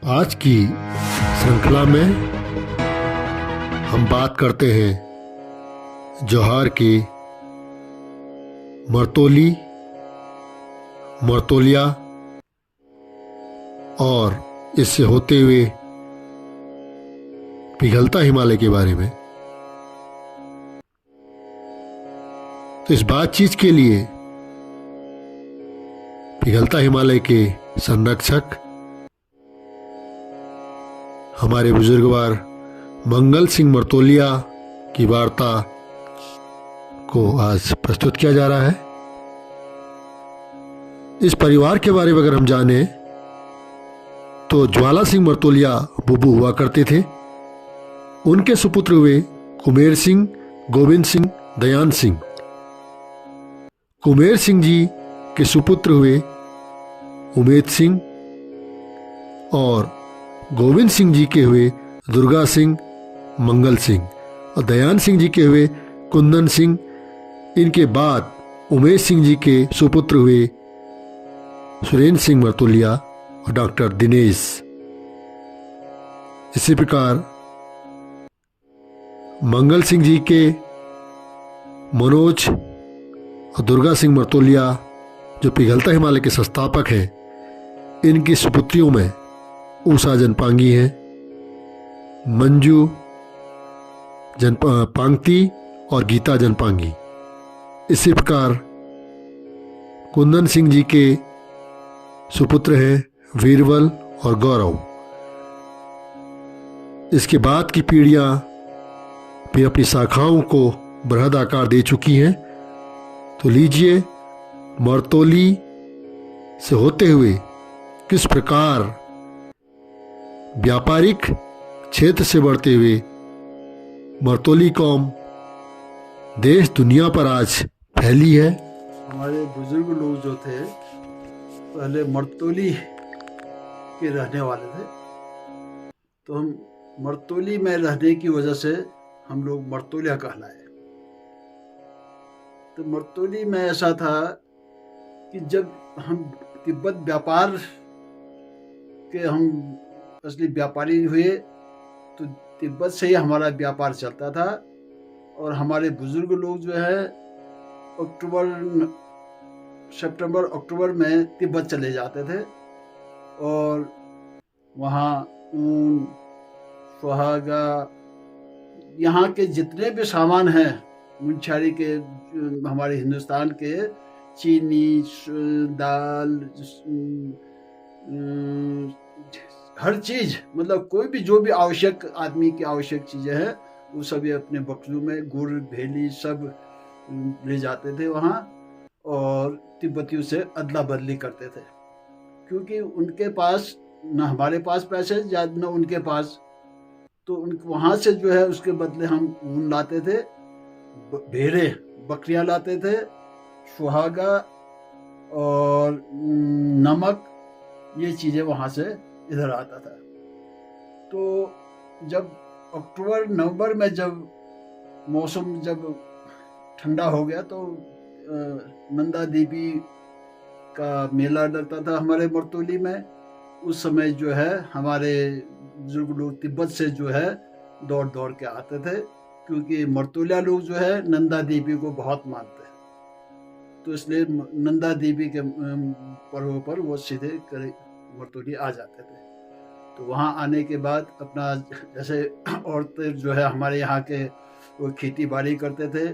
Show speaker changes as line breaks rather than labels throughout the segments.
आज की श्रृंखला में हम बात करते हैं जौहर की मर्तोली, मर्तोलिया और इससे होते हुए पिघलता हिमालय के बारे में। तो इस बातचीत के लिए पिघलता हिमालय के संरक्षक हमारे बुजुर्गवार मंगल सिंह मर्तोलिया की वार्ता को आज प्रस्तुत किया जा रहा है। इस परिवार के बारे में अगर हम जाने तो ज्वाला सिंह मर्तोलिया बुबू हुआ करते थे। उनके सुपुत्र हुए कुमेर सिंह, गोविंद सिंह, दयान सिंह। कुमेर सिंह जी के सुपुत्र हुए उमेद सिंह और गोविंद सिंह जी के हुए दुर्गा सिंह, मंगल सिंह और दयान सिंह जी के हुए कुंदन सिंह। इनके बाद उमेश सिंह जी के सुपुत्र हुए सुरेंद्र सिंह मर्तोलिया और डॉक्टर दिनेश। इसी प्रकार मंगल सिंह जी के मनोज और दुर्गा सिंह मर्तोलिया जो पिघलता हिमालय के संस्थापक हैं, इनकी सुपुत्रियों में उषा जनपांगी हैं, मंजू पांगती और गीता जनपांगी। इसी प्रकार कुंदन सिंह जी के सुपुत्र हैं वीरबल और गौरव। इसके बाद की पीढ़ियां भी अपनी शाखाओं को बृहद आकार दे चुकी हैं। तो लीजिए, मर्तोली से होते हुए किस प्रकार व्यापारिक क्षेत्र से बढ़ते हुए मर्तोली कौम देश दुनिया पर आज फैली है।
हमारे बुजुर्ग लोग जो थे पहले मर्तोली के रहने वाले थे। तो हम मर्तोली में रहने की वजह से हम लोग मर्तोलिया कहलाए। तो मर्तोली में ऐसा था कि जब हम तिब्बत व्यापार के हम असली व्यापारी हुए तो तिब्बत से ही हमारा व्यापार चलता था। और हमारे बुजुर्ग लोग जो है सितंबर अक्टूबर में तिब्बत चले जाते थे और वहाँ ऊन, सुहागा, यहाँ के जितने भी सामान हैं मुंशियारी के, हमारे हिंदुस्तान के, चीनी, दाल, हर चीज़, मतलब कोई भी जो भी आवश्यक, आदमी की आवश्यक चीज़ें हैं वो सभी अपने बक्सों में, गुड़, भेली सब ले जाते थे वहाँ और तिब्बतियों से अदला बदली करते थे। क्योंकि उनके पास न हमारे पास पैसे ज़्यादा न उनके पास, तो वहाँ से जो है उसके बदले हम ऊन लाते थे, भेड़े, बकरियाँ लाते थे, सुहागा और नमक, ये चीज़ें वहाँ से इधर आता था। तो जब अक्टूबर नवंबर में जब मौसम जब ठंडा हो गया तो नंदा देवी का मेला लगता था हमारे मर्तोली में। उस समय जो है हमारे बुजुर्ग लोग तिब्बत से जो है दौड़ दौड़ के आते थे, क्योंकि मर्तोलिया लोग जो है नंदा देवी को बहुत मानते हैं। तो इसलिए नंदा देवी के पर्व पर वो सीधे मर्तोली आ जाते थे। तो वहाँ आने के बाद अपना, जैसे औरतें जो है हमारे यहाँ के वो खेती बाड़ी करते थे,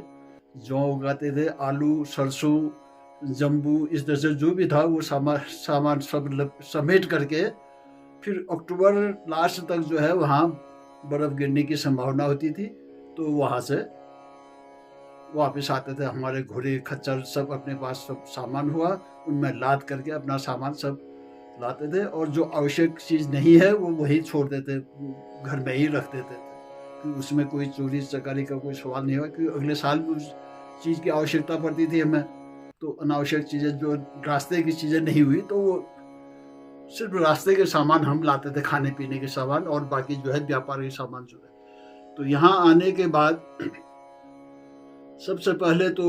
जौ उगाते थे, आलू, सरसों, जम्बू, इस तरह से जो भी था वो सामान सब समेट करके फिर अक्टूबर लास्ट तक जो है वहाँ बर्फ़ गिरने की संभावना होती थी। तो वहाँ से वापस आते थे। हमारे घोड़े, खच्चर सब अपने पास सब सामान हुआ, उनमें लाद करके अपना सामान सब लाते थे और जो आवश्यक चीज़ नहीं है वो वही छोड़ देते, घर में ही रख देते थे कि उसमें कोई चोरी चकारी का कोई सवाल नहीं हुआ। क्योंकि अगले साल उस चीज़ की आवश्यकता पड़ती थी हमें। तो अनावश्यक चीज़ें, जो रास्ते की चीज़ें नहीं हुई, तो वो सिर्फ रास्ते के सामान हम लाते थे, खाने पीने के सामान, और बाकी जो है व्यापार के सामान जो है। तो यहाँ आने के बाद सबसे पहले तो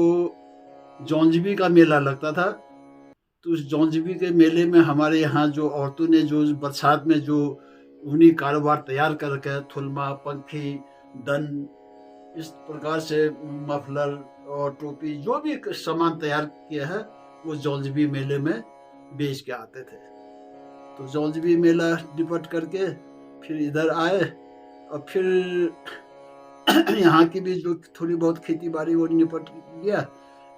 जौंजवी का मेला लगता था तो उस जौनजबी के मेले में हमारे यहाँ जो औरतों ने जो बरसात में जो ऊनी कारोबार तैयार करके थुलमा, पंखी, दन, इस प्रकार से मफलर और टोपी जो भी सामान तैयार किया है वो जौलजबी मेले में बेच के आते थे। तो जौलजबी मेला निपट करके फिर इधर आए और फिर यहाँ की भी जो थोड़ी बहुत खेती बाड़ी वो निपट गया।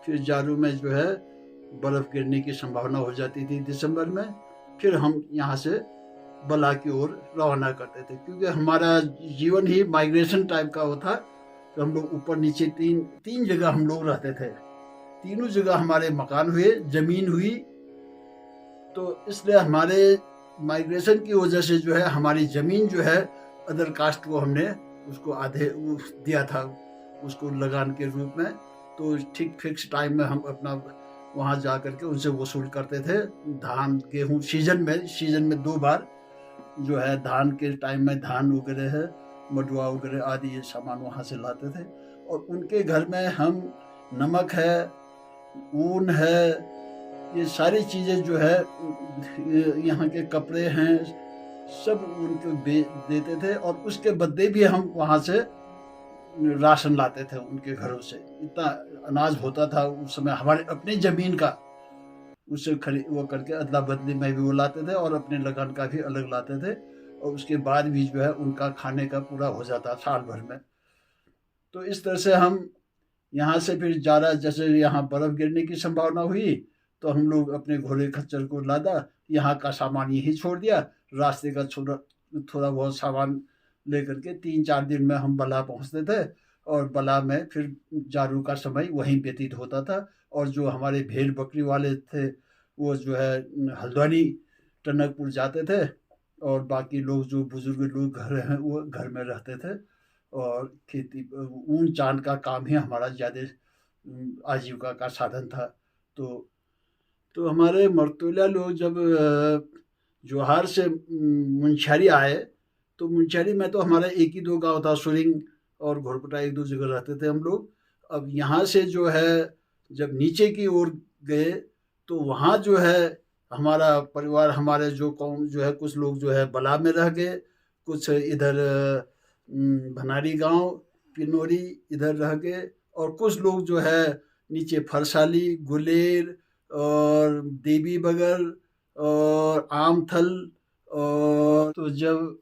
फिर जारू में जो है बर्फ गिरने की संभावना हो जाती थी दिसंबर में। फिर हम यहाँ से बला की ओर रवाना करते थे, क्योंकि हमारा जीवन ही माइग्रेशन टाइप का होता। तो हम लोग ऊपर नीचे तीन जगह हम लोग रहते थे। तीनों जगह हमारे मकान हुए, जमीन हुई। तो इसलिए हमारे माइग्रेशन की वजह से जो है हमारी ज़मीन जो है अदर कास्ट को हमने उसको आधे दिया था, उसको लगान के रूप में। तो ठीक फिक्स टाइम में हम अपना वहाँ जा करके उनसे वसूल करते थे। धान गेहूँ सीजन में 2 बार जो है धान के टाइम में धान वगैरह है, मडुआ वगैरह आदि ये सामान वहाँ से लाते थे। और उनके घर में हम नमक है, ऊन है, ये सारी चीज़ें जो है यहाँ के कपड़े हैं सब उनको देते थे। और उसके बदले भी हम वहाँ से राशन लाते थे उनके घरों से। इतना अनाज होता था उस समय हमारे अपनी ज़मीन का, उससे वो करके अदला बदली में भी वो लाते थे और अपने लगान का भी अलग लाते थे। और उसके बाद भी जो है उनका खाने का पूरा हो जाता साल भर में। तो इस तरह से हम यहाँ से फिर ज़्यादा, जैसे यहाँ बर्फ़ गिरने की संभावना हुई तो हम लोग अपने घोड़े खच्चर को लादा, यहाँ का सामान यहीं छोड़ दिया, रास्ते का थोड़ा बहुत सामान लेकर के 3-4 दिन में हम बला पहुँचते थे। और बला में फिर जारू का समय वहीं व्यतीत होता था। और जो हमारे भेड़ बकरी वाले थे वो जो है हल्द्वानी, टनकपुर जाते थे। और बाकी लोग जो बुजुर्ग लोग घर हैं वो घर में रहते थे। और खेती ऊन चांद का काम ही हमारा ज़्यादा आजीविका का साधन था। तो हमारे मर्तुला लोग जब जोहार से मुंशियारी आए तो मुंशियारी में तो हमारा 1 ही 2 गांव था, सुरिंग और घोरपटा, 1-2 जगह रहते थे हम लोग। अब यहाँ से जो है जब नीचे की ओर गए तो वहाँ जो है हमारा परिवार, हमारे जो कौम जो है, कुछ लोग जो है बला में रह गए, कुछ इधर भनारी गांव, पिनोरी इधर रह गए। और कुछ लोग जो है नीचे फरसाली, गुलेर और देवी बगर और आमथल। और तो जब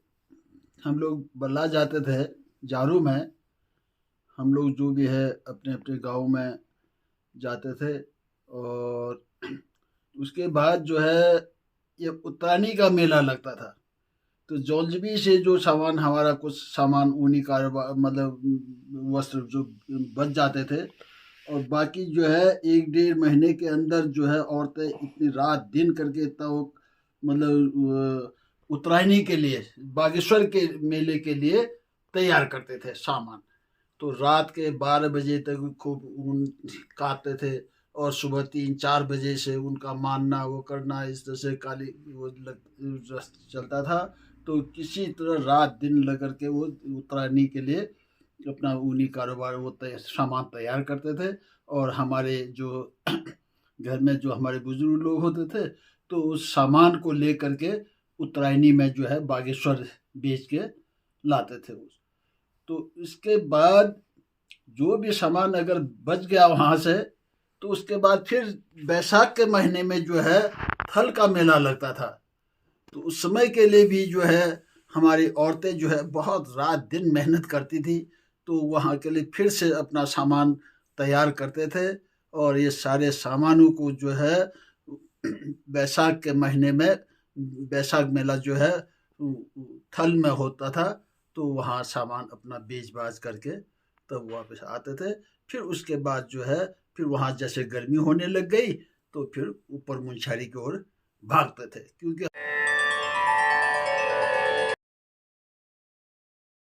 हम लोग बल्ला जाते थे जारू में, हम लोग जो भी है अपने अपने गांव में जाते थे। और उसके बाद जो है ये उत्तरायणी का मेला लगता था। तो जौलजबी से जो सामान, हमारा कुछ सामान ऊनी कारोबार मतलब वस्त्र जो बच जाते थे, और बाकी जो है 1-1.5 महीने के अंदर जो है औरतें इतनी रात दिन करके इतना वो मतलब उत्तरायणी के लिए, बागेश्वर के मेले के लिए तैयार करते थे सामान। तो रात के 12 बजे तक खूब ऊन काटते थे और सुबह 3-4 बजे से उनका मानना वो करना, इस तरह से काली वो चलता था। तो किसी तरह रात दिन लग करके वो उत्तरायणी के लिए अपना ऊनी कारोबार वो सामान तैयार करते थे। और हमारे जो घर में जो हमारे बुजुर्ग लोग होते थे तो उस सामान को ले करके उत्तरायणी में जो है बागेश्वर बेच के लाते थे। तो इसके बाद जो भी सामान अगर बच गया वहाँ से, तो उसके बाद फिर बैसाख के महीने में जो है थल का मेला लगता था। तो उस समय के लिए भी जो है हमारी औरतें जो है बहुत रात दिन मेहनत करती थी। तो वहाँ के लिए फिर से अपना सामान तैयार करते थे। और ये सारे सामानों को जो है बैसाख के महीने में, बैसाख मेला जो है थल में होता था, तो वहाँ सामान अपना बेच बाच करके तब वापस आते थे। फिर उसके बाद जो है फिर वहाँ जैसे गर्मी होने लग गई तो फिर ऊपर मुंशियारी की ओर भागते थे, क्योंकि